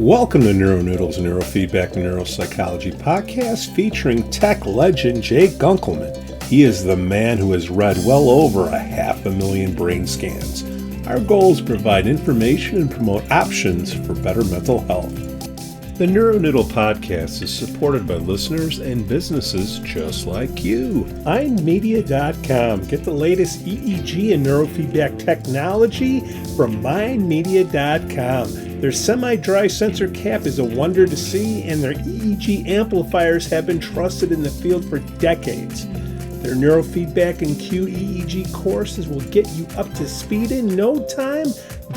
Welcome to NeuroNoodle's Neurofeedback Neuropsychology podcast featuring tech legend Jay Gunkelman. He is the man who has read well over 500,000 brain scans. Our goal is to provide information and promote options for better mental health. The NeuroNoodle podcast is supported by listeners and businesses just like you. iMinds.com. Get the latest EEG and neurofeedback technology from mindmedia.com. Their semi-dry sensor cap is a wonder to see, and their EEG amplifiers have been trusted in the field for decades. Their neurofeedback and QEEG courses will get you up to speed in no time.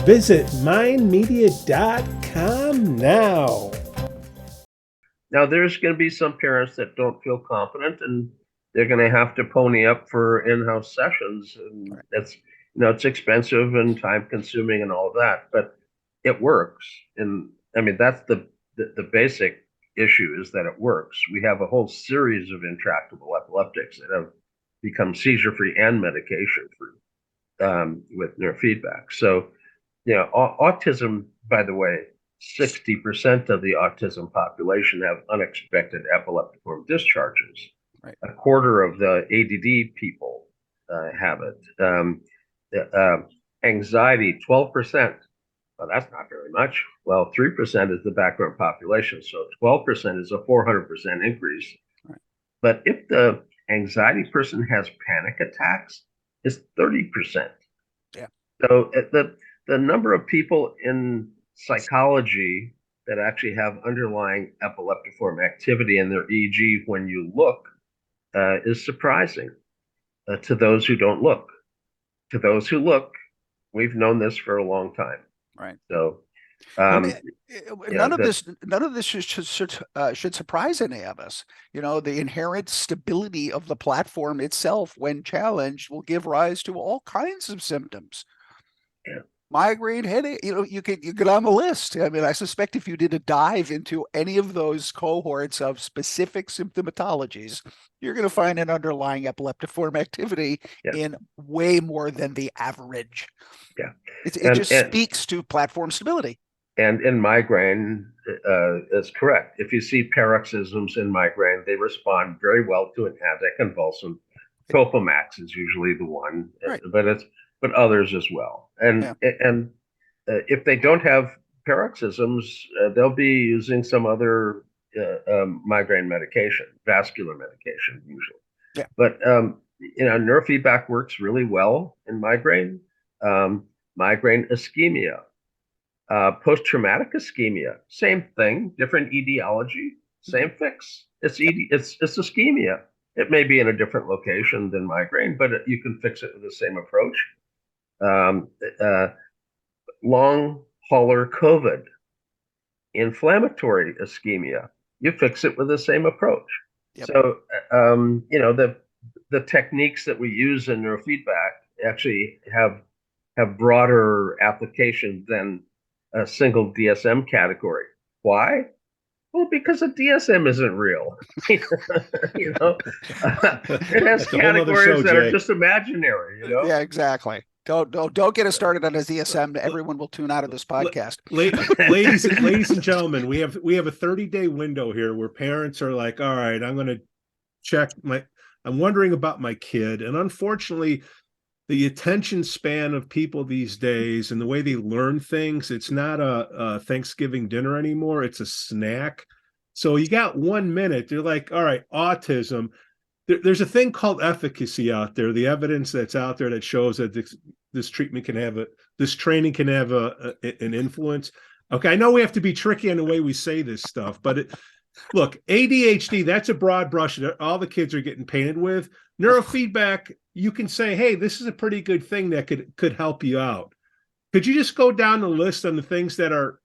Visit mindmedia.com now. Now, there's going to be some parents that don't feel confident, and they're going to have to pony up for in-house sessions, and that's, it's expensive and time-consuming and all of that, but it works. And I mean, that's the basic issue, is that it works. We have a whole series of intractable epileptics that have become seizure-free and medication-free with neurofeedback. So, autism, by the way, 60% of the autism population have unexpected epileptiform discharges. Right. A quarter of the ADD people have it. Anxiety, 12%. Well, that's not very much. Well, 3% is the background population, so 12% is a 400% increase. Right. But if the anxiety person has panic attacks, it's 30%. Yeah. So the number of people in psychology that actually have underlying epileptiform activity in their EEG when you look is surprising to those who don't look. To those who look, we've known this for a long time. Right. So, none of this should surprise any of us. The inherent stability of the platform itself, when challenged, will give rise to all kinds of symptoms. Yeah. Migraine, headache. You get on the list. I mean, I suspect if you did a dive into any of those cohorts of specific symptomatologies, you're going to find an underlying epileptiform activity in way more than the average. Yeah, it just speaks to platform stability. And in migraine is correct. If you see paroxysms in migraine, they respond very well to an anticonvulsant. Topamax is usually the one, right. but others as well. And if they don't have paroxysms, they'll be using some other migraine medication, vascular medication usually. Yeah. But neurofeedback works really well in migraine. Migraine ischemia, post-traumatic ischemia, same thing, different etiology, same fix. It's ischemia. It may be in a different location than migraine, but you can fix it with the same approach. Long hauler COVID, inflammatory ischemia, you fix it with the same approach. Yep. So, the techniques that we use in neurofeedback actually have broader application than a single DSM category. Why? Well, because a DSM isn't real. It has categories that are just imaginary. Yeah, exactly. Don't get us started on a DSM. Everyone will tune out of this podcast. Ladies and gentlemen, we have a 30-day window here where parents are like, all right, I'm going to check I'm wondering about my kid. And unfortunately, the attention span of people these days and the way they learn things, it's not a Thanksgiving dinner anymore. It's a snack. So you got 1 minute. They're like, all right, autism. There's a thing called efficacy out there. The evidence that's out there that shows that this treatment can have this training can have an influence. Okay, I know we have to be tricky in the way we say this stuff, but look, ADHD, that's a broad brush that all the kids are getting painted with. Neurofeedback, you can say, hey, this is a pretty good thing that could help you out. Could you just go down the list on the things that are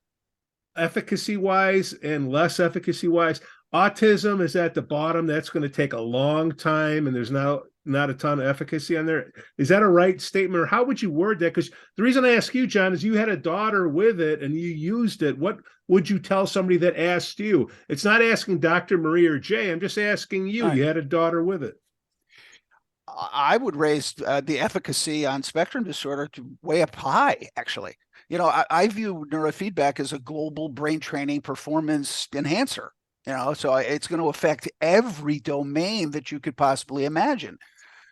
efficacy-wise and less efficacy-wise? Autism is at the bottom. That's going to take a long time, and there's not a ton of efficacy on there. Is that a right statement, or how would you word that? Because the reason I ask you, John, is you had a daughter with it and you used it. What would you tell somebody that asked you? It's not asking Dr. Marie or Jay. I'm just asking you. Right. You had a daughter with it. I would raise the efficacy on spectrum disorder to way up high, actually. I view neurofeedback as a global brain training performance enhancer. So it's going to affect every domain that you could possibly imagine.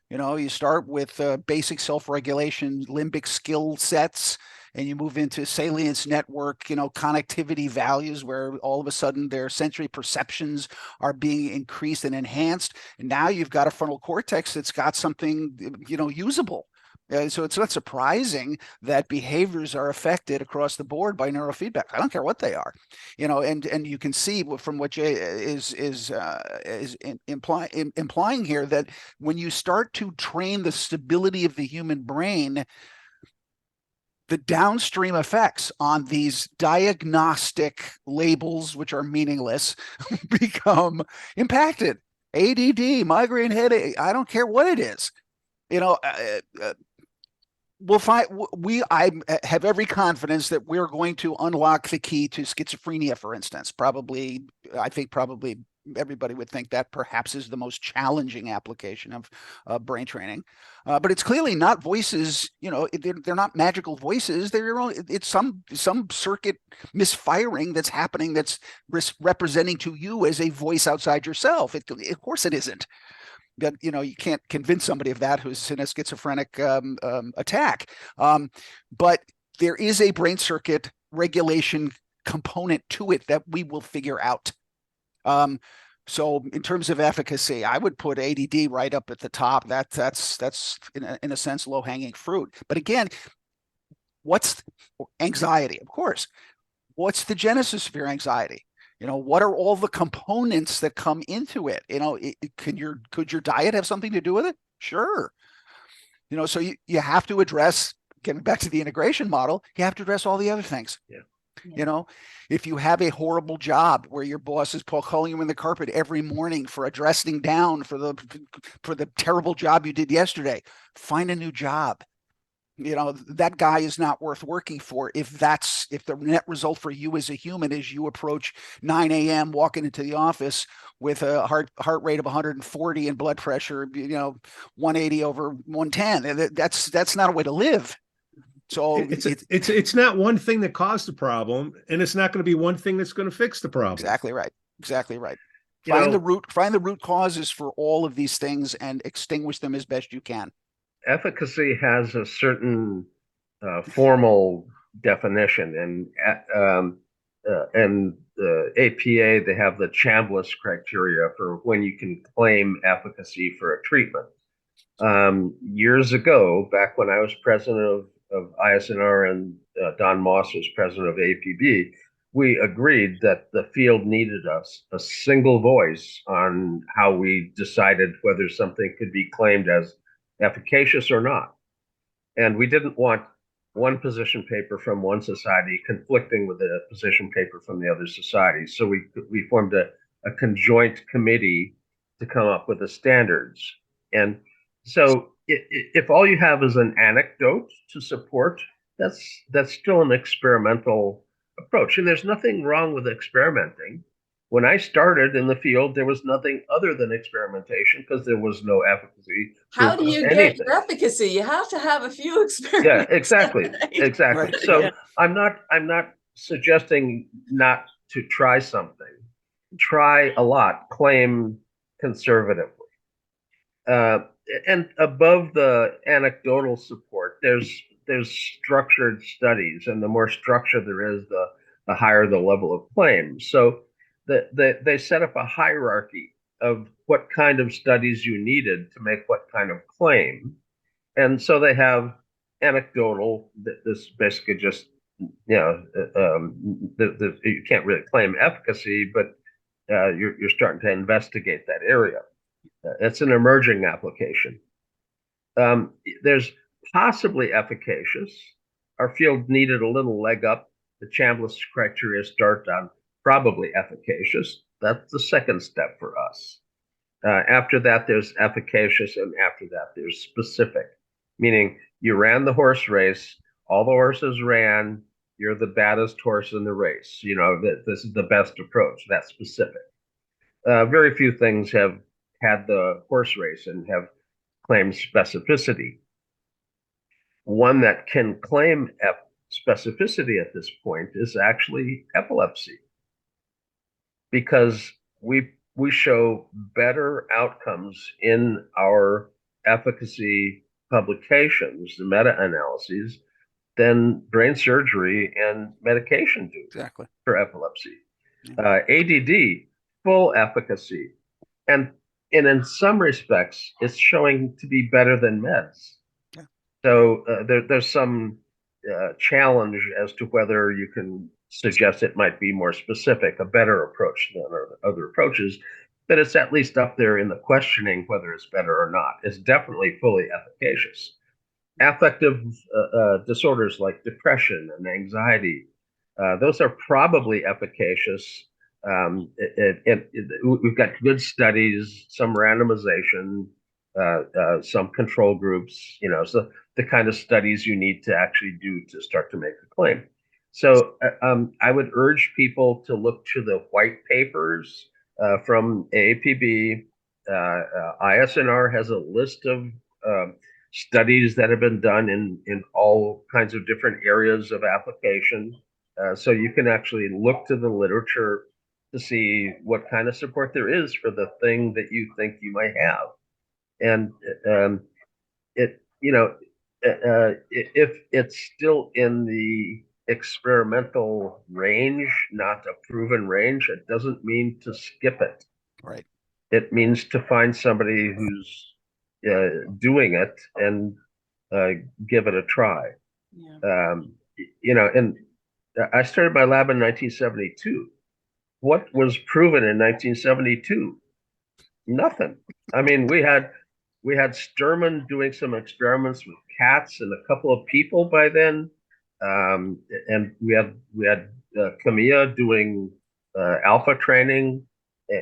You start with basic self-regulation, limbic skill sets, and you move into salience network, connectivity values, where all of a sudden their sensory perceptions are being increased and enhanced. And now you've got a frontal cortex that's got something, usable. So it's not surprising that behaviors are affected across the board by neurofeedback. I don't care what they are, and you can see from what Jay is implying here, that when you start to train the stability of the human brain, the downstream effects on these diagnostic labels, which are meaningless, become impacted. ADD, migraine headache, I don't care what it is. We'll find. I have every confidence that we're going to unlock the key to schizophrenia, for instance. I think probably everybody would think that perhaps is the most challenging application of brain training. But it's clearly not voices. They're not magical voices. It's some circuit misfiring that's happening, that's representing to you as a voice outside yourself. Of course, it isn't. But you can't convince somebody of that who's in a schizophrenic attack. But there is a brain circuit regulation component to it that we will figure out. So in terms of efficacy, I would put ADD right up at the top. That's in a sense low-hanging fruit. But again, what's anxiety? Of course. What's the genesis of your anxiety? What are all the components that come into it? Could your diet have something to do with it? Sure. So you have to address, getting back to the integration model, you have to address all the other things. Yeah. If you have a horrible job where your boss is calling you in the carpet every morning for addressing down for the terrible job you did yesterday, find a new job. That guy is not worth working for if the net result for you as a human is you approach 9 a.m. walking into the office with a heart rate of 140 and blood pressure 180 over 110. That's not a way to live. So it's not one thing that caused the problem, and it's not going to be one thing that's going to fix the problem. Exactly right. Find the root causes for all of these things and extinguish them as best you can. Efficacy has a certain formal definition, and APA, they have the Chambliss criteria for when you can claim efficacy for a treatment. Years ago, back when I was president of ISNR and Don Moss was president of APB, we agreed that the field needed a single voice on how we decided whether something could be claimed as efficacious or not. And we didn't want one position paper from one society conflicting with a position paper from the other society. So we formed a conjoint committee to come up with the standards. And so if all you have is an anecdote to support, that's still an experimental approach. And there's nothing wrong with experimenting. When I started in the field, there was nothing other than experimentation because there was no efficacy. How do you get your efficacy? You have to have a few experiments. Yeah, exactly. Right. So I'm not suggesting not to try something. Try a lot. Claim conservatively. And above the anecdotal support, there's structured studies, and the more structure there is, the higher the level of claim. So they set up a hierarchy of what kind of studies you needed to make what kind of claim. And so they have anecdotal, this basically just, you can't really claim efficacy, but you're starting to investigate that area. It's an emerging application. There's possibly efficacious. Our field needed a little leg up. The Chambliss criteria start on probably efficacious. That's the second step for us. After that, there's efficacious, and after that, there's specific, meaning you ran the horse race, all the horses ran, you're the baddest horse in the race. This is the best approach. That's specific. Very few things have had the horse race and have claimed specificity. One that can claim specificity at this point is actually epilepsy, because we show better outcomes in our efficacy publications, the meta-analyses, than brain surgery and medication do. Exactly. For epilepsy. ADD, full efficacy. And in some respects, it's showing to be better than meds. Yeah. So there's some challenge as to whether you can suggest it might be more specific, a better approach than other approaches, but it's at least up there in the questioning whether it's better or not. It's definitely fully efficacious. Affective disorders like depression and anxiety, those are probably efficacious. We've got good studies, some randomization, some control groups, so the kind of studies you need to actually do to start to make a claim. So I would urge people to look to the white papers from AAPB. ISNR has a list of studies that have been done in all kinds of different areas of application. So you can actually look to the literature to see what kind of support there is for the thing that you think you might have. And if it's still in the experimental range, not a proven range, it doesn't mean to skip it. Right. It means to find somebody who's doing it and give it a try. Yeah. And I started my lab in 1972. What was proven in 1972? Nothing. I mean, we had Sturman doing some experiments with cats and a couple of people by then, and we had Camilla doing alpha training,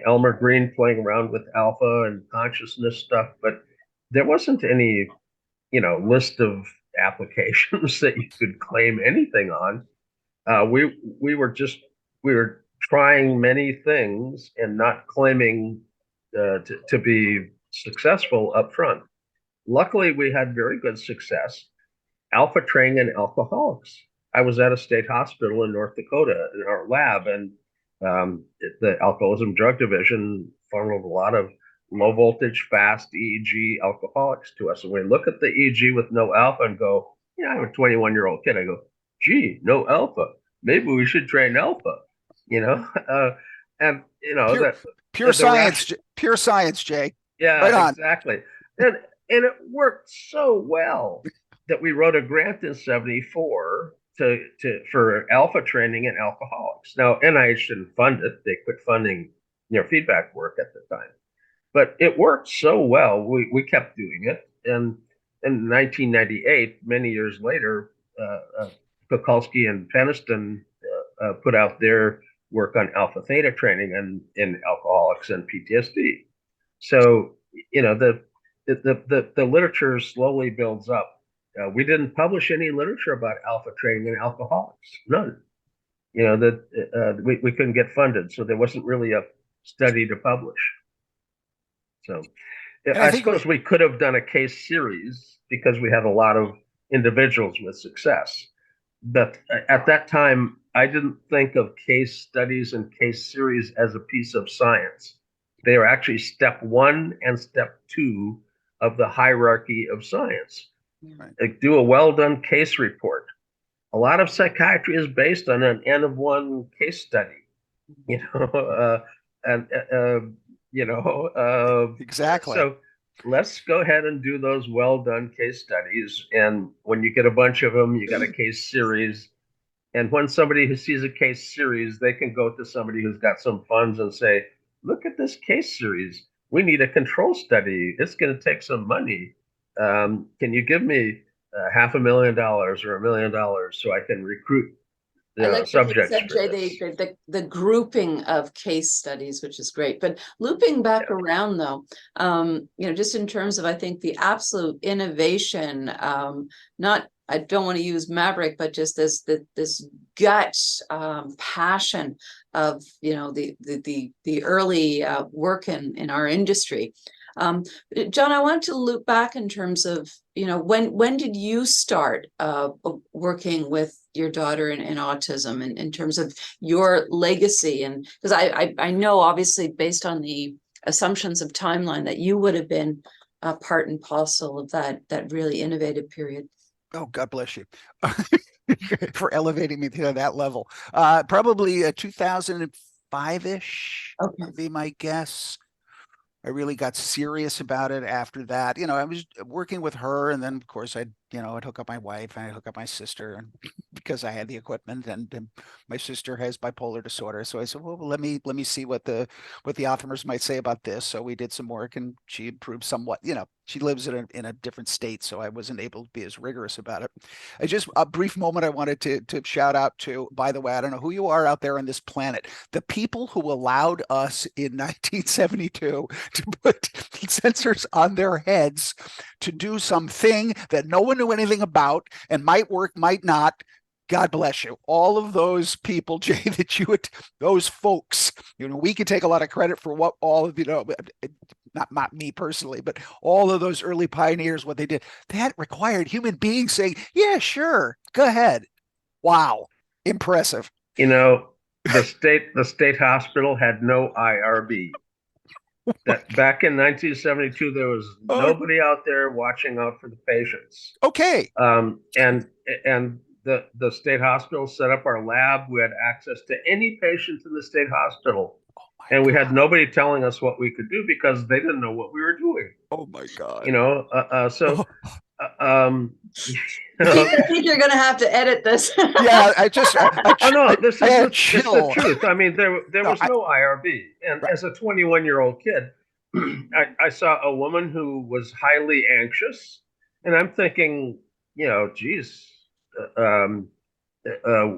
Elmer Green playing around with alpha and consciousness stuff, but there wasn't any, list of applications that you could claim anything on. We were trying many things and not claiming to be successful up front. Luckily, we had very good success. Alpha training in alcoholics. I was at a state hospital in North Dakota in our lab, and the alcoholism drug division funneled a lot of low voltage, fast EEG alcoholics to us. And we look at the EEG with no alpha and go, I'm a 21-year-old kid. I go, gee, no alpha. Maybe we should train alpha, and pure science, pure science, Jay. Yeah, right on. Exactly. And it worked so well that we wrote a grant in '74 for alpha training in alcoholics. Now, NIH didn't fund it; they quit funding neurofeedback work at the time. But it worked so well, we kept doing it. And in 1998, many years later, Kukulski and Peniston put out their work on alpha theta training and in alcoholics and PTSD. So the literature slowly builds up. We didn't publish any literature about alpha training in alcoholics, none. We couldn't get funded, so there wasn't really a study to publish. So I suppose we could have done a case series because we had a lot of individuals with success. But at that time, I didn't think of case studies and case series as a piece of science. They are actually step 1 and step 2 of the hierarchy of science. Right. Like, do a well-done case report. A lot of psychiatry is based on an N of 1 case study. Exactly. So let's go ahead and do those well-done case studies. And when you get a bunch of them, you got a case series. And when somebody who sees a case series, they can go to somebody who's got some funds and say, look at this case series. We need a control study. It's going to take some money. Can you give me $500,000 or $1 million so I can recruit subjects? The grouping of case studies, which is great. But looping back around, though, just in terms of, I think, the absolute innovation, I don't want to use maverick, but just this gut passion of the early work in our industry. John, I want to loop back in terms of, when did you start working with your daughter in autism, and in terms of your legacy? And because I know, obviously, based on the assumptions of timeline, that you would have been part and parcel of that really innovative period. Oh, God bless you for elevating me to that level. Probably 2005-ish would be my guess. I really got serious about it after that. I was working with her, and then of course I'd hook up my wife, and I'd hook up my sister, and because I had the equipment, and my sister has bipolar disorder. So I said, well, let me see what the authors might say about this. So we did some work, and she improved somewhat. She lives in a different state, so I wasn't able to be as rigorous about it. A brief moment I wanted to shout out to, by the way, I don't know who you are out there on this planet, the people who allowed us in 1972 to put sensors on their heads to do something that no one knew anything about and might work, might not. God bless you. All of those people, Jay, those folks, we can take a lot of credit for what all of, not me personally, but all of those early pioneers, what they did, that required human beings saying, yeah, sure, go ahead. Wow. Impressive. The state hospital had no IRB. Back in 1972, there was nobody out there watching out for the patients. Okay. And the state hospital set up our lab. We had access to any patients in the state hospital. And we had nobody telling us what we could do because they didn't know what we were doing. Oh my God. I think you're going to have to edit this. Yeah, this is the truth. I mean, there was no IRB. And as a 21-year-old kid, I saw a woman who was highly anxious, and I'm thinking, geez,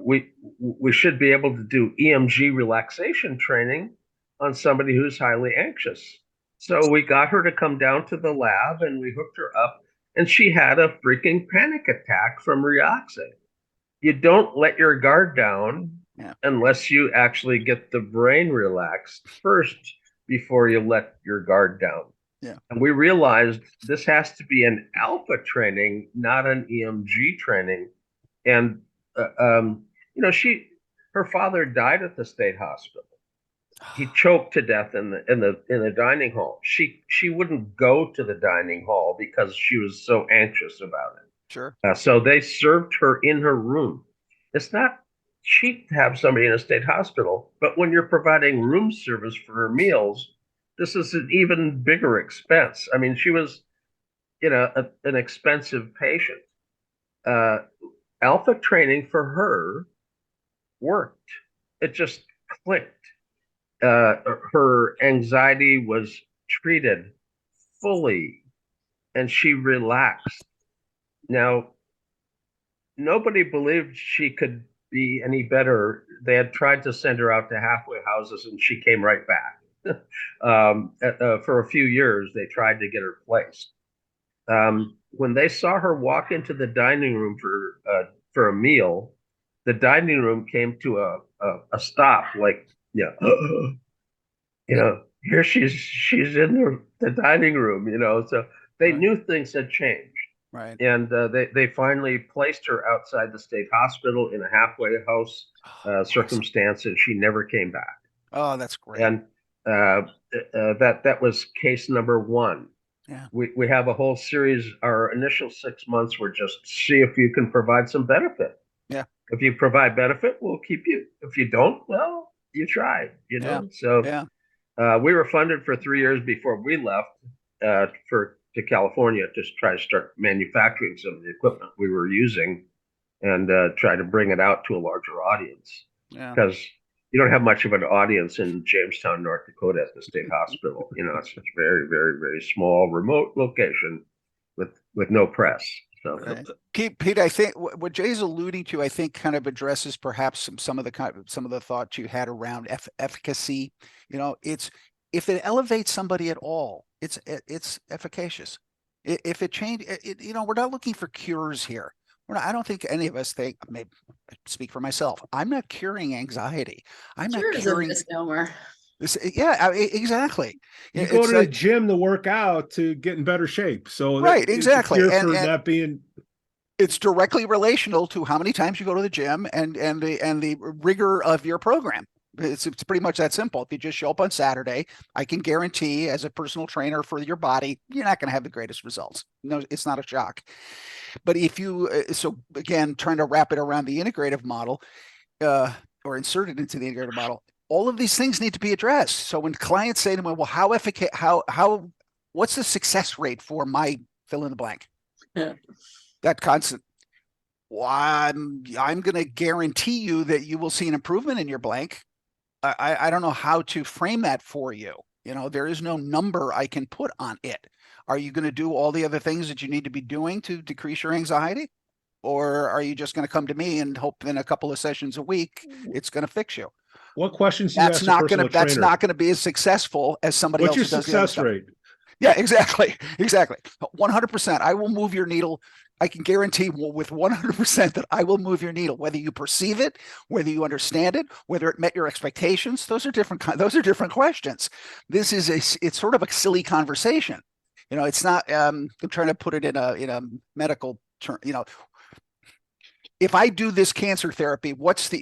we should be able to do EMG relaxation training on somebody who's highly anxious. So we got her to come down to the lab, and we hooked her up, and she had a freaking panic attack from reoxing. You don't let your guard down unless you actually get the brain relaxed first before you let your guard down. Yeah. And we realized this has to be an alpha training, not an EMG training. And her father died at the state hospital. He choked to death in the dining hall. She wouldn't go to the dining hall because she was so anxious about it. Sure. So they served her in her room. It's not cheap to have somebody in a state hospital, but when you're providing room service for her meals, this is an even bigger expense. I mean, she was, an expensive patient. Alpha training for her worked. It just clicked. Her anxiety was treated fully, and she relaxed. Now, nobody believed she could be any better. They had tried to send her out to halfway houses, and she came right back. For a few years, they tried to get her placed. When they saw her walk into the dining room for a meal, the dining room came to a stop. Like, here she's in the dining room. So they knew things had changed. Right. And they finally placed her outside the state hospital in a halfway house circumstance, and she never came back. Oh, that's great. And that was case number one. Yeah. We have a whole series. Our initial 6 months were just see if you can provide some benefit. Yeah. If you provide benefit, we'll keep you. If you don't, well, you tried. So we were funded for 3 years before we left to California to try to start manufacturing some of the equipment we were using and try to bring it out to a larger audience. Yeah. Because you don't have much of an audience in Jamestown, North Dakota at the state hospital. It's a very, very, very small, remote location with no press. So, Pete, I think what Jay's alluding to, I think, kind of addresses perhaps some of the thoughts you had around efficacy. It's if it elevates somebody at all, it's efficacious. If it changes, we're not looking for cures here. I don't think any of us think, maybe I speak for myself, I'm not curing anxiety. I'm not curing. Misnomer. Exactly. You go to the gym to work out to get in better shape. So right, exactly. It's for that being. It's directly relational to how many times you go to the gym and the rigor of your program. It's pretty much that simple. If you just show up on Saturday, I can guarantee as a personal trainer for your body, you're not going to have the greatest results. No, it's not a shock. But if you, so again, trying to wrap it around the integrative model or insert it into the integrative model, all of these things need to be addressed. So when clients say to me, well, what's the success rate for my fill in the blank? Yeah. That constant. Well, I'm going to guarantee you that you will see an improvement in your blank. I don't know how to frame that for you. There is no number I can put on it. Are you going to do all the other things that you need to be doing to decrease your anxiety? Or are you just going to come to me and hope in a couple of sessions a week, it's going to fix you? What questions do you ask a personal trainer? That's not going to be as successful as somebody else who does the other stuff. What's your success rate? Yeah, exactly. 100%. I will move your needle. I can guarantee with 100% that I will move your needle, whether you perceive it, whether you understand it, whether it met your expectations. Those are different questions. It's sort of a silly conversation. It's not, I'm trying to put it in a medical term, if I do this cancer therapy,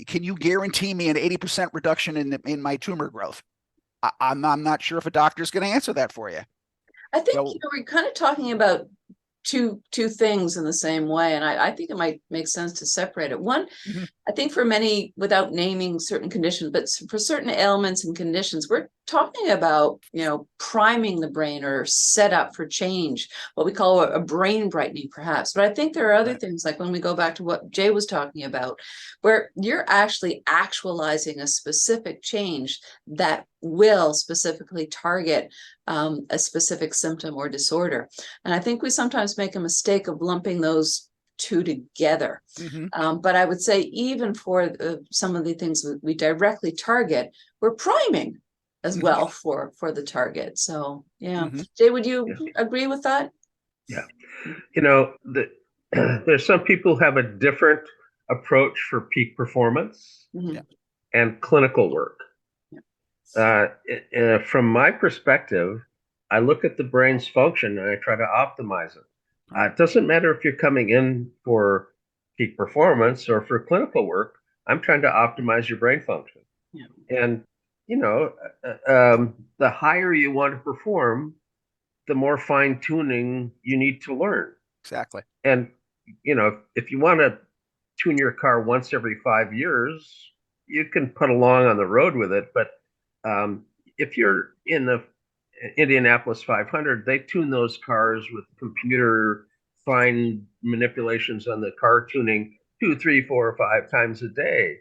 can you guarantee me an 80% reduction in my tumor growth? I'm not sure if a doctor's going to answer that for you. I think we're kind of talking about two things in the same way, and I think it might make sense to separate it. One, I think for many, without naming certain conditions, but for certain ailments and conditions, we're talking about priming the brain or set up for change, what we call a brain brightening, perhaps. But I think there are other things, like when we go back to what Jay was talking about, where you're actually actualizing a specific change that will specifically target a specific symptom or disorder. And I think we sometimes make a mistake of lumping those two together. But I would say even for some of the things we directly target, we're priming as well for the target. So yeah. Jay, would you agree with that? Yeah. There's some people who have a different approach for peak performance and clinical work. From my perspective, I look at the brain's function and I try to optimize it. It doesn't matter if you're coming in for peak performance or for clinical work. I'm trying to optimize your brain function. And, the higher you want to perform, the more fine tuning you need to learn. Exactly. And, if you want to tune your car once every 5 years, you can put along on the road with it. But if you're in the Indianapolis 500, they tune those cars with computer fine manipulations on the car tuning 2, 3, 4, or 5 times a day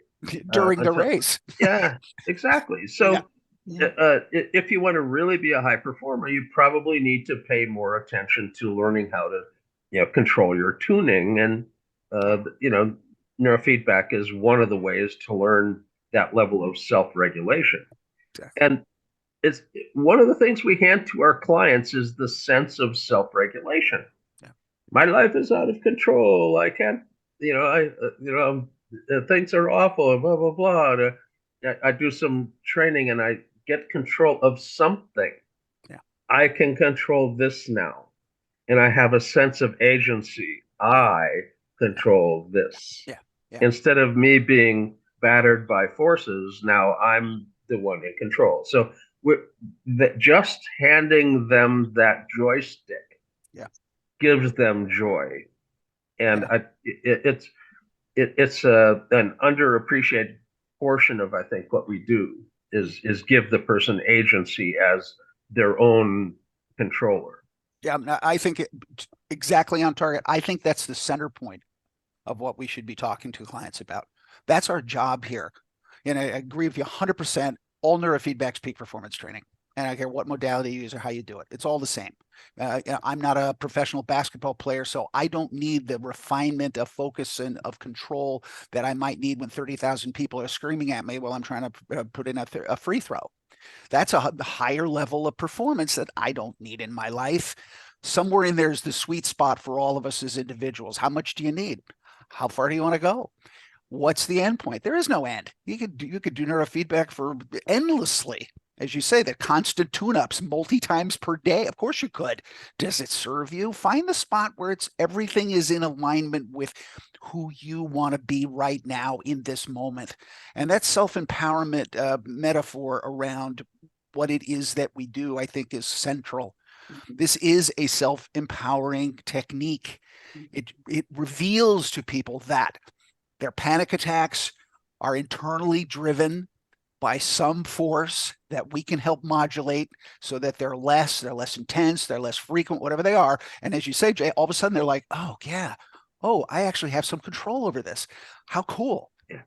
during the race. Yeah, exactly. So if you want to really be a high performer, you probably need to pay more attention to learning how to control your tuning. And neurofeedback is one of the ways to learn that level of self-regulation. Exactly. And it's one of the things we hand to our clients is the sense of self-regulation. My life is out of control. I can't, things are awful and blah, blah, blah. I do some training and I get control of something. I can control this now. And I have a sense of agency. I control this. Instead of me being battered by forces, now I'm the one in control. So just handing them that joystick gives them joy, and it's an underappreciated portion of, I think, what we do is give the person agency as their own controller. Yeah, I think exactly on target. I think that's the center point of what we should be talking to clients about. That's our job here, and I agree with you 100%. All neurofeedback's peak performance training. And I don't care what modality you use or how you do it. It's all the same. I'm not a professional basketball player, so I don't need the refinement of focus and of control that I might need when 30,000 people are screaming at me while I'm trying to put in a free throw. That's a higher level of performance that I don't need in my life. Somewhere in there is the sweet spot for all of us as individuals. How much do you need? How far do you want to go? What's the end point? There is no end. You could do neurofeedback for endlessly. as you say, the constant tune-ups multi-times per day. Of course you could. Does it serve you? Find the spot where everything is in alignment with who you want to be right now in this moment. And that self-empowerment metaphor around what it is that we do, I think, is central. This is a self-empowering technique. It reveals to people that their panic attacks are internally driven by some force that we can help modulate so that they're less intense, they're less frequent, whatever they are. And as you say, Jay, all of a sudden they're like, oh yeah, oh, I actually have some control over this. How cool. Yeah.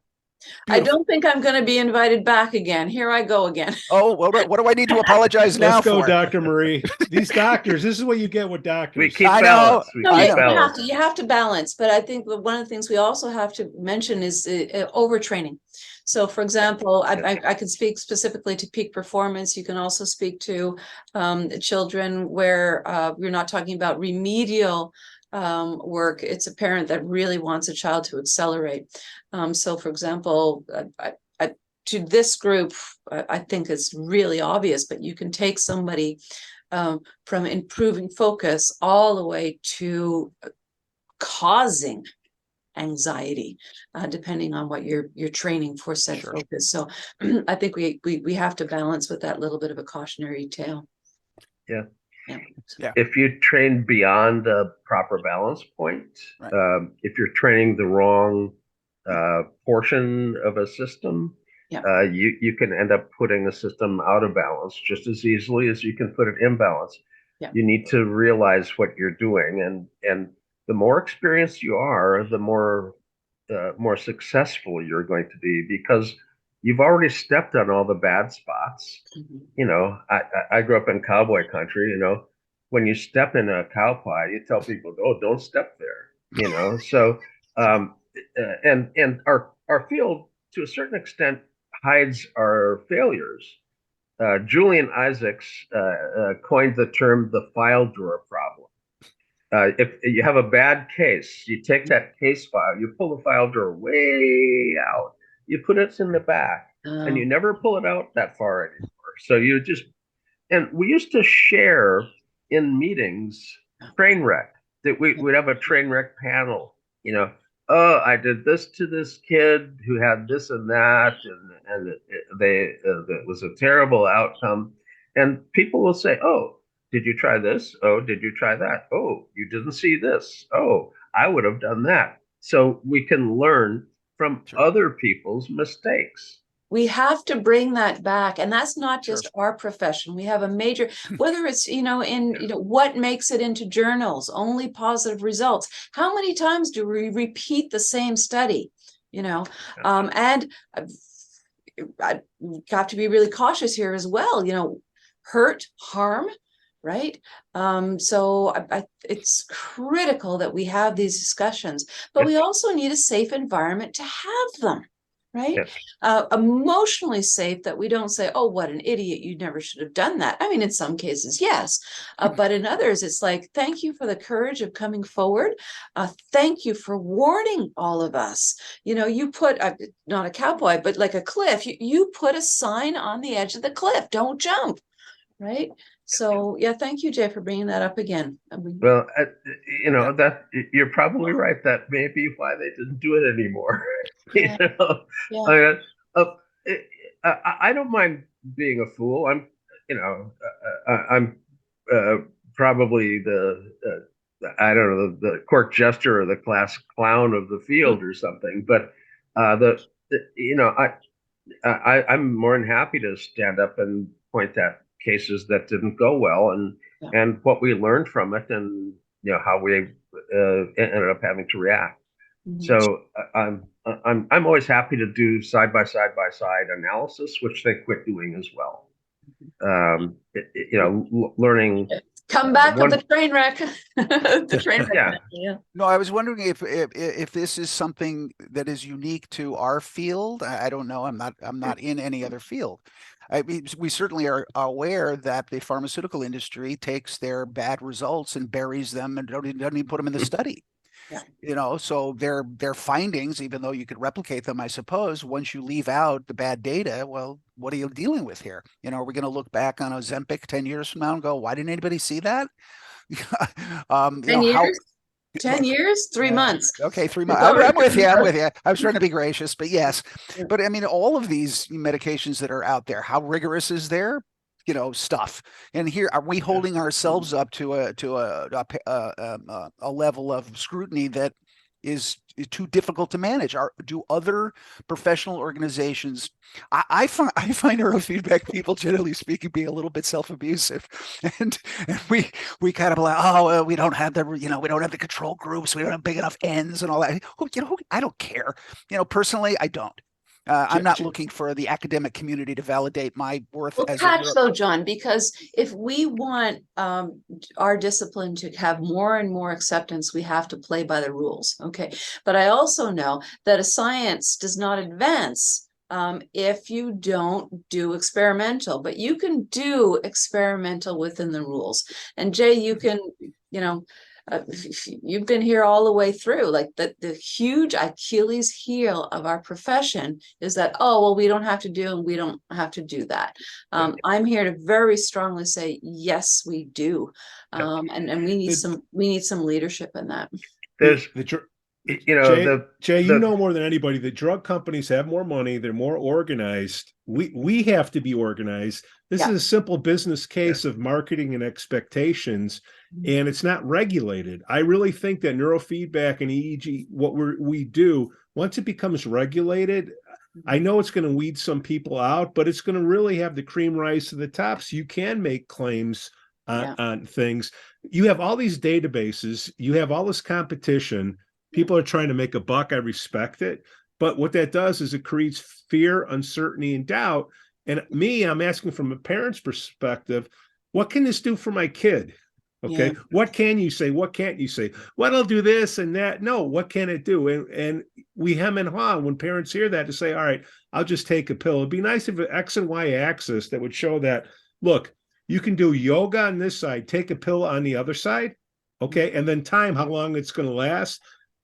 I don't think I'm going to be invited back again. Here I go again. Oh, well, what do I need to apologize now for? Let's go, Dr. Marie. These doctors, this is what you get with doctors. We keep balance. You have to balance. But I think one of the things we also have to mention is overtraining. So, for example, I can speak specifically to peak performance. You can also speak to children where you're not talking about remedial work. It's a parent that really wants a child to accelerate. So, for example, to this group, I think it's really obvious, but you can take somebody from improving focus all the way to causing anxiety, depending on what you're training for said focus. So I think we have to balance with that little bit of a cautionary tale. Yeah. Yeah. If you train beyond a proper balance point, if you're training the wrong portion of a system, you can end up putting a system out of balance just as easily as you can put it in balance. Yeah. You need to realize what you're doing, and the more experienced you are, the more successful you're going to be, because you've already stepped on all the bad spots. Mm-hmm. You know, I grew up in cowboy country. You know, when you step in a cow pie, you tell people, "Oh, don't step there." You know, so and our field to a certain extent hides our failures. Julian Isaacs coined the term the file drawer problem. If you have a bad case, you take that case file, you pull the file drawer way out, you put it in the back, and you never pull it out that far anymore. So you just, and we used to share in meetings train wreck, that we'd have a train wreck panel, you know, oh, I did this to this kid who had this and that, and it was a terrible outcome. And people will say, oh, did you try this? Oh, did you try that? Oh, you didn't see this. Oh, I would have done that. So we can learn from other people's mistakes. We have to bring that back. And that's not just our profession. We have a major, whether it's, what makes it into journals, only positive results. How many times do we repeat the same study? And I have to be really cautious here as well, hurt, harm, right? So it's critical that we have these discussions, but we also need a safe environment to have them, right? Emotionally safe, that we don't say, oh, what an idiot, you never should have done that. I mean, in some cases, yes, but in others, it's like, thank you for the courage of coming forward. Thank you for warning all of us. You put, not a cowboy, but like a cliff, you put a sign on the edge of the cliff, don't jump, right? So, thank you, Jay, for bringing that up again. Well, that you're probably right. That may be why they didn't do it anymore. I don't mind being a fool. I'm probably the court jester or the class clown of the field or something. But I'm more than happy to stand up and point at cases that didn't go well, and what we learned from it, and how we ended up having to react. Mm-hmm. So I'm always happy to do side by side analysis, which they quit doing as well. Learning. Come back on the train wreck. The train wreck. Yeah. No, I was wondering if this is something that is unique to our field. I don't know. I'm not in any other field. We certainly are aware that the pharmaceutical industry takes their bad results and buries them and doesn't even put them in the study. So their findings, even though you could replicate them, I suppose, once you leave out the bad data, well, what are you dealing with here? Are we going to look back on Ozempic 10 years from now and go, why didn't anybody see that? 10 years? 10 years? 3 months. Okay, 3 months. I'm with you. I was trying to be gracious, but yes. But I mean, all of these medications that are out there, how rigorous is their stuff? And here, are we holding ourselves up to a level of scrutiny that is too difficult to manage? Do other professional organizations? I find neurofeedback people, generally speaking, being a little bit self-abusive, and we kind of like, oh, we don't have we don't have the control groups, we don't have big enough ends and all that. I don't care. Personally, I don't. I'm not looking for the academic community to validate my worth. Well, though, John, because if we want our discipline to have more and more acceptance, we have to play by the rules. Okay. But I also know that a science does not advance if you don't do experimental, but you can do experimental within the rules. And Jay, you can, you've been here all the way through. Like the huge Achilles heel of our profession is that, oh, well, we don't have to do, and we don't have to do that. I'm here to very strongly say, yes, we do. And we need some leadership in that. There's Jay, you know more than anybody, the drug companies have more money, they're more organized. We have to be organized. This is a simple business case of marketing and expectations, and it's not regulated. I really think that neurofeedback and EEG, what we do, once it becomes regulated, I know it's going to weed some people out, but it's going to really have the cream rise to the top, so you can make claims on things. You have all these databases, you have all this competition. People are trying to make a buck. I respect it. But what that does is it creates fear, uncertainty, and doubt. And I'm asking from a parent's perspective, what can this do for my kid? Okay. Yeah. What can you say? What can't you say? Well, I'll do this and that. No, what can it do? And we hem and haw when parents hear that to say, all right, I'll just take a pill. It'd be nice if an X and Y axis that would show that, look, you can do yoga on this side, take a pill on the other side. Okay. And then time, how long it's going to last.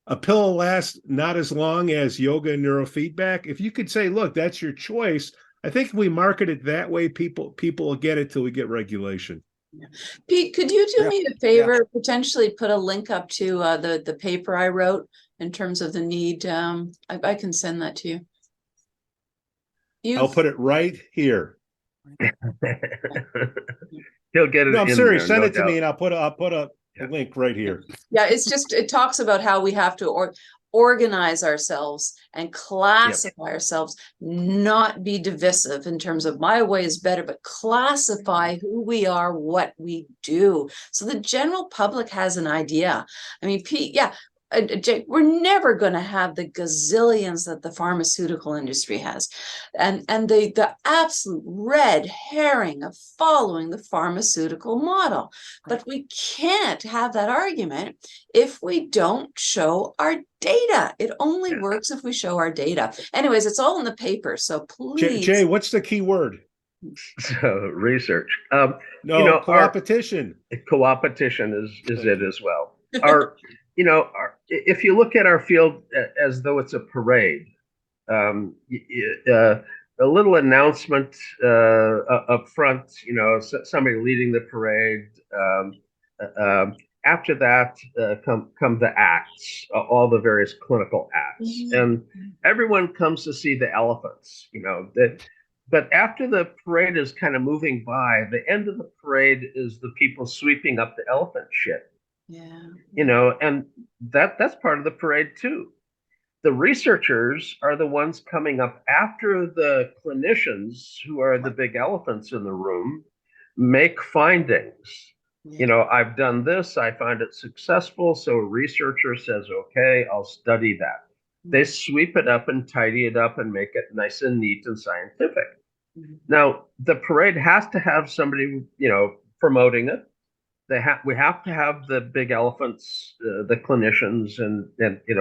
A pill will last not as long as yoga and neurofeedback. If you could say, look, that's your choice, I think if we market it that way, people will get it till we get regulation. Yeah. Pete, could you do me a favor, potentially put a link up to the paper I wrote in terms of the need? I can send that to you. I'll put it right here. He'll get it. No, I'm serious. Send it to me and I'll put a link right here. Yeah, it talks about how we have to organize ourselves and classify ourselves, not be divisive in terms of my way is better, but classify who we are, what we do. So the general public has an idea. I mean, Pete, Jay, we're never going to have the gazillions that the pharmaceutical industry has, and the absolute red herring of following the pharmaceutical model. But we can't have that argument if we don't show our data. It only works if we show our data. Anyways, it's all in the paper, so please. Jay, what's the key word? Research. No, co-opetition. Co-opetition is it as well. If you look at our field as though it's a parade, a little announcement up front, somebody leading the parade. After that come the acts, all the various clinical acts, and everyone comes to see the elephants. But after the parade is kind of moving by, the end of the parade is the people sweeping up the elephant shit. Yeah. And that's part of the parade too. The researchers are the ones coming up after the clinicians, who are the big elephants in the room, make findings. I've done this, I find it successful. So a researcher says, okay, I'll study that. They sweep it up and tidy it up and make it nice and neat and scientific. Now, the parade has to have somebody, promoting it. We have to have the big elephants, the clinicians and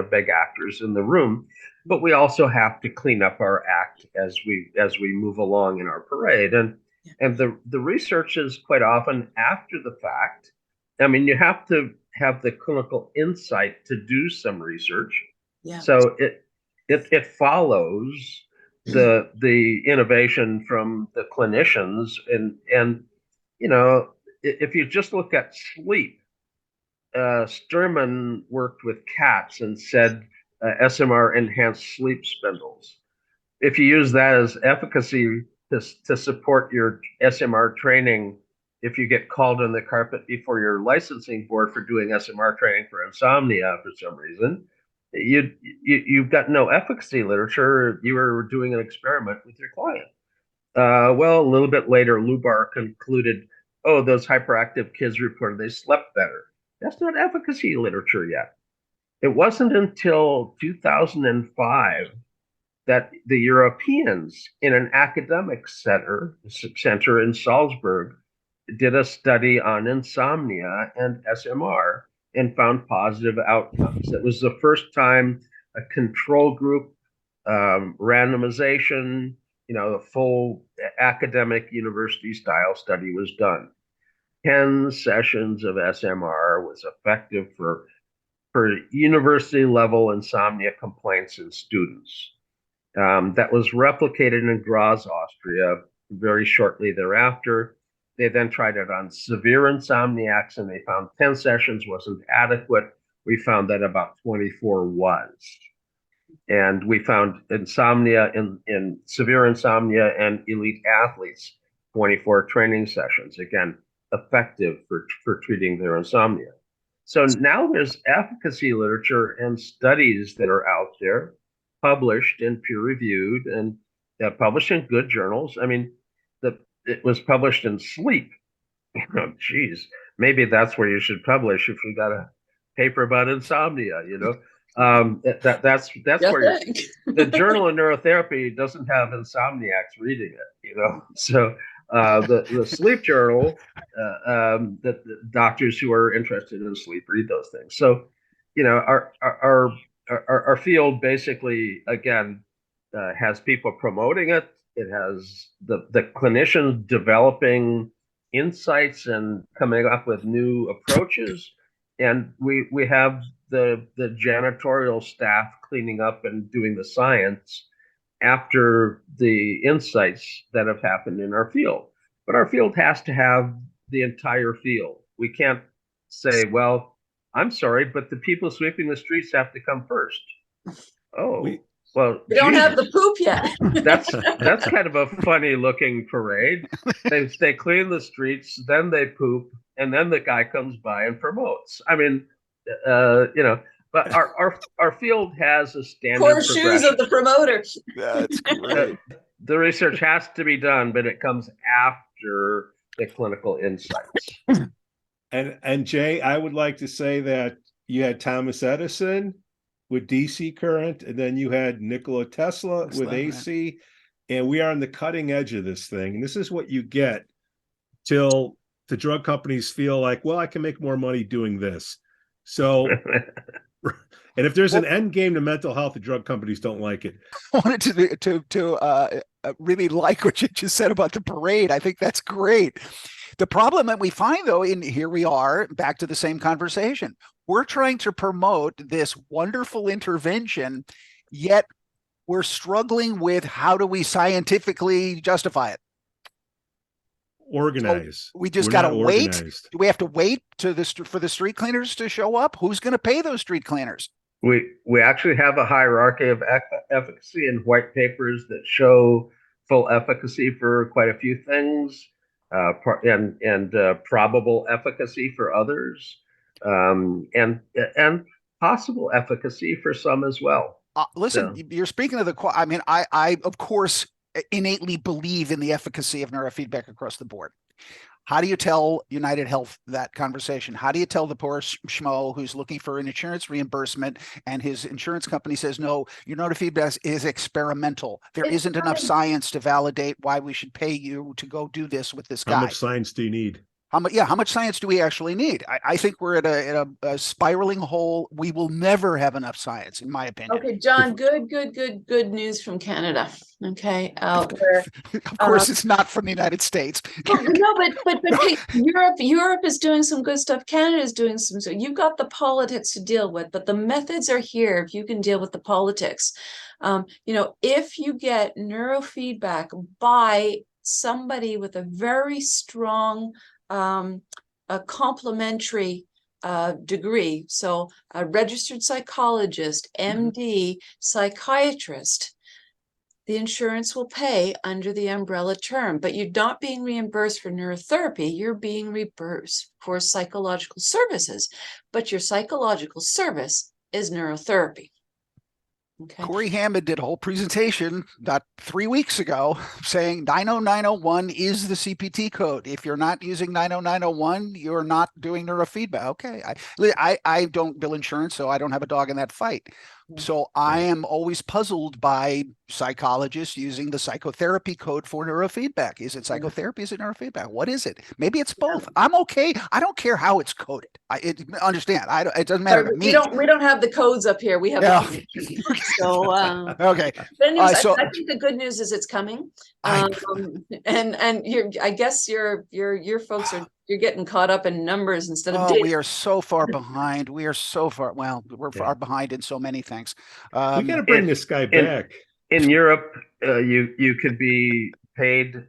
big actors in the room, but we also have to clean up our act as we move along in our parade. And the research is quite often after the fact. I mean, you have to have the clinical insight to do some research. Yeah. So it follows the innovation from the clinicians, and you know, if you just look at sleep, Sturman worked with cats and said SMR enhanced sleep spindles. If you use that as efficacy to support your SMR training, if you get called on the carpet before your licensing board for doing SMR training for insomnia for some reason, you've got no efficacy literature. You were doing an experiment with your client. Well, a little bit later, Lubar concluded, oh, those hyperactive kids reported they slept better. That's not efficacy literature yet. It wasn't until 2005 that the Europeans, in an academic center in Salzburg, did a study on insomnia and SMR and found positive outcomes. It was the first time a control group randomization, the full academic university style study was done. 10 sessions of SMR was effective for university level insomnia complaints in students. That was replicated in Graz, Austria, very shortly thereafter. They then tried it on severe insomniacs, and they found 10 sessions wasn't adequate. We found that about 24 was. And we found insomnia in severe insomnia and elite athletes, 24 training sessions, again, effective for treating their insomnia. So now there's efficacy literature and studies that are out there, published and peer-reviewed, and published in good journals. I mean, it was published in Sleep. Geez, maybe that's where you should publish if you got a paper about insomnia. That's where the Journal of Neurotherapy doesn't have insomniacs reading it. So the Sleep Journal, the doctors who are interested in sleep read those things. So our field basically, again, has people promoting it. It has the clinicians developing insights and coming up with new approaches. And we have the janitorial staff cleaning up and doing the science after the insights that have happened in our field. But our field has to have the entire field. We can't say, well, I'm sorry, but the people sweeping the streets have to come first. Oh, well, we don't have the poop yet. that's kind of a funny looking parade. They clean the streets, then they poop, and then the guy comes by and promotes. I mean, but our field has a standard. Poor shoes of the promoter. That's great. The research has to be done, but it comes after the clinical insights. And Jay, I would like to say that you had Thomas Edison with DC current, and then you had Nikola Tesla with AC, right? And we are on the cutting edge of this thing. And this is what you get till the drug companies feel like, well, I can make more money doing this. So, and if there's an end game to mental health, the drug companies don't like it. I wanted to really like what you just said about the parade. I think that's great. The problem that we find, though, here we are back to the same conversation. We're trying to promote this wonderful intervention, yet we're struggling with how do we scientifically justify it? Organize. So we just got to wait. Do we have to wait for the street cleaners to show up? Who's going to pay those street cleaners? We actually have a hierarchy of efficacy in white papers that show full efficacy for quite a few things, and probable efficacy for others, and possible efficacy for some as well. Listen, you're speaking of I mean, I of course innately believe in the efficacy of neurofeedback across the board. How do you tell United Health that conversation? How do you tell the poor schmo who's looking for an insurance reimbursement and his insurance company says, no, your neurofeedback is experimental. There isn't enough science to validate why we should pay you to go do this with this guy. How much science do you need? How much science do we actually need? I think we're at a spiraling hole. We will never have enough science, in my opinion. Okay, John, good news from Canada. Okay, where Of course, it's not from the United States. no, but hey, Europe is doing some good stuff. Canada is doing some. So you've got the politics to deal with, but the methods are here if you can deal with the politics. If you get neurofeedback by somebody with a very strong a complementary degree, so a registered psychologist, MD, psychiatrist, the insurance will pay under the umbrella term, but you're not being reimbursed for neurotherapy. You're being reimbursed for psychological services, but your psychological service is neurotherapy. Okay. Corey Hammond did a whole presentation about 3 weeks ago saying 90901 is the CPT code. If you're not using 90901, you're not doing neurofeedback. Okay. I don't bill insurance, so I don't have a dog in that fight. So I am always puzzled by psychologists using the psychotherapy code for neurofeedback. Is it psychotherapy? Is it neurofeedback? What is it? Maybe it's both. I'm okay. I don't care how it's coded. Understand? It doesn't matter to me. We don't have the codes up here. We have the so okay. But anyways, I think the good news is it's coming. And I guess your folks you're getting caught up in numbers instead of data. We are so far behind. We are so far. Well, we're far behind in so many things. We got to bring this guy back. In Europe, you could be paid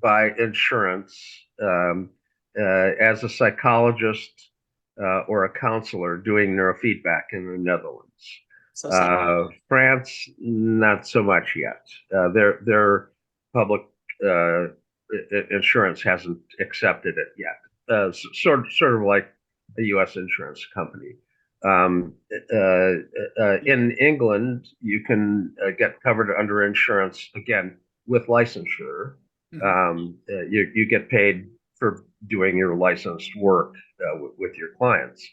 by insurance as a psychologist or a counselor doing neurofeedback in the Netherlands. France, not so much yet. Their public insurance hasn't accepted it yet. Sort of like a U.S. insurance company. In England, you can get covered under insurance again with licensure. You get paid for doing your licensed work with your clients.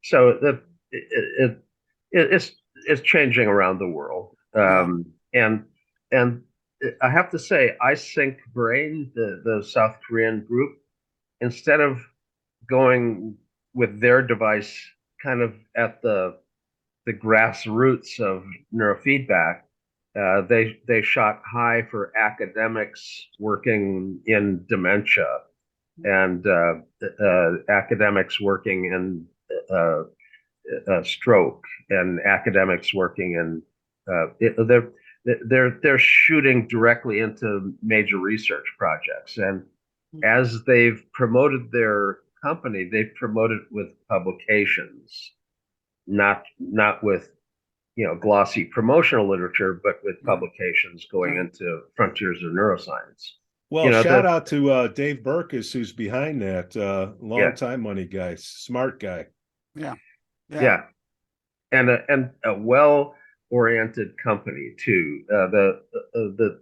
So it's changing around the world. And I have to say, iSync Brain, the South Korean group, instead of going with their device kind of at the grassroots of neurofeedback, they shot high for academics working in dementia and academics working in stroke and academics working in they're shooting directly into major research projects. And as they've promoted their company, they've promoted with publications, not with glossy promotional literature, but with publications going into frontiers of neuroscience. Well, shout out to Dave Burkus, who's behind that. Long time money guy, smart guy. Yeah. And a well-oriented company too. The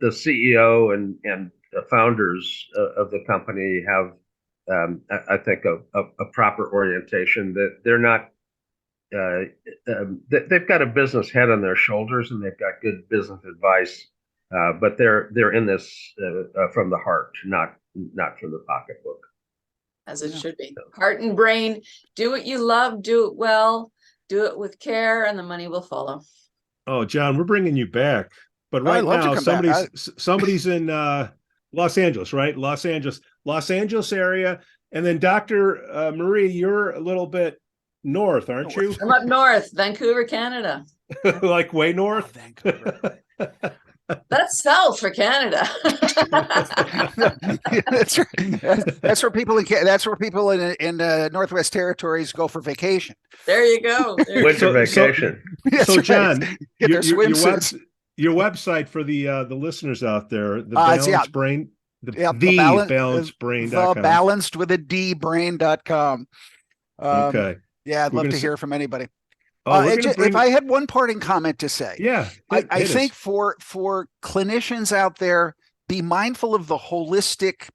CEO and the founders of the company have, I think, a proper orientation. That they're not. They've got a business head on their shoulders, and they've got good business advice. But they're in this from the heart, not from the pocketbook. As it should be. Heart and brain. Do what you love. Do it well. Do it with care, and the money will follow. Oh, John, we're bringing you back. But right now, somebody's in Los Angeles, right? Los Angeles area. And then Dr. Marie, you're a little bit north, aren't you? I'm up north, Vancouver, Canada. Like way north? Vancouver. That's south for Canada. That's where people in Northwest Territories go for vacation. There you go. Winter vacation. So John, your website for the listeners out there, the Balanced Brain, Balanced Brain, balanced with a D brain.com. Okay. Yeah, I'd love to hear from anybody. If I had one parting comment to say, I think for clinicians out there, be mindful of the holistic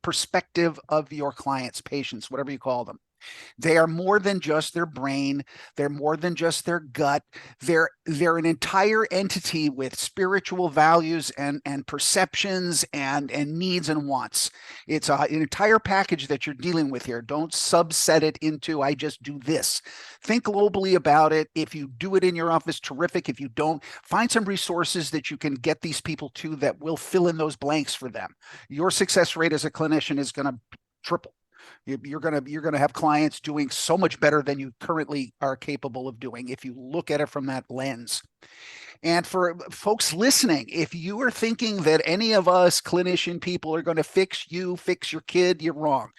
perspective of your clients, patients, whatever you call them. They are more than just their brain. They're more than just their gut. They're an entire entity with spiritual values and perceptions and needs and wants. It's an entire package that you're dealing with here. Don't subset it into, I just do this. Think globally about it. If you do it in your office, terrific. If you don't, find some resources that you can get these people to that will fill in those blanks for them. Your success rate as a clinician is going to triple. You're gonna have clients doing so much better than you currently are capable of doing if you look at it from that lens. And for folks listening, if you are thinking that any of us clinician people are going to fix you, fix your kid, you're wrong.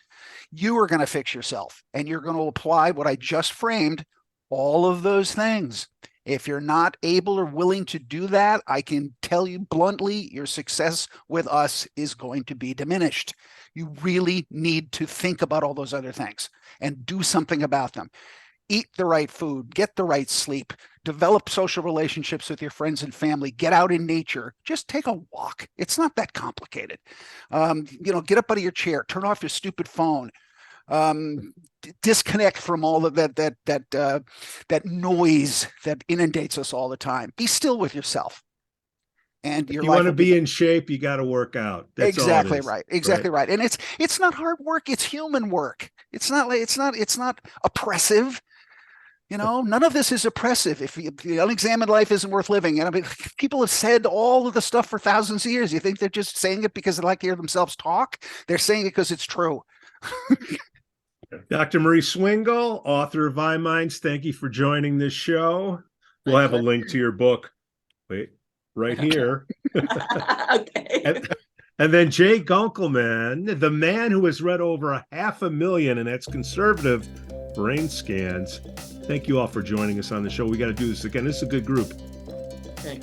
You are going to fix yourself, and you're going to apply what I just framed, all of those things. If you're not able or willing to do that, I can tell you bluntly, your success with us is going to be diminished. You really need to think about all those other things and do something about them. Eat the right food, get the right sleep, develop social relationships with your friends and family, get out in nature, just take a walk. It's not that complicated. Get up out of your chair, turn off your stupid phone, disconnect from all of that noise that inundates us all the time. Be still with yourself. And you want to be in shape, you got to work out. That's exactly all it is, exactly right. And it's not hard work, it's human work. It's not oppressive. None of this is oppressive. If the unexamined life isn't worth living, and I mean, people have said all of the stuff for thousands of years. You think they're just saying it because they like to hear themselves talk? They're saying it because it's true. Dr. Marie Swingle, author of iMinds, thank you for joining this show. We'll have a link to your book. Wait. Right here. Okay. And then Jay Gunkelman, the man who has read over 500,000, and that's conservative, brain scans. Thank you all for joining us on the show. We got to do this again. This is a good group. Okay.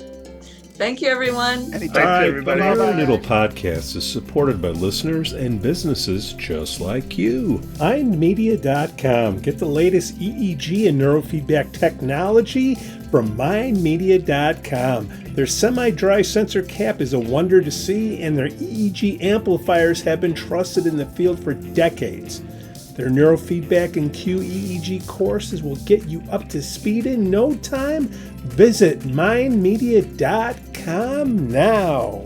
Thank you, everyone. Thank you, everybody. The NeuroNoodle podcast is supported by listeners and businesses just like you. MindMedia.com. Get the latest EEG and neurofeedback technology from MindMedia.com. Their semi-dry sensor cap is a wonder to see, and their EEG amplifiers have been trusted in the field for decades. Their neurofeedback and QEEG courses will get you up to speed in no time. Visit mindmedia.com now.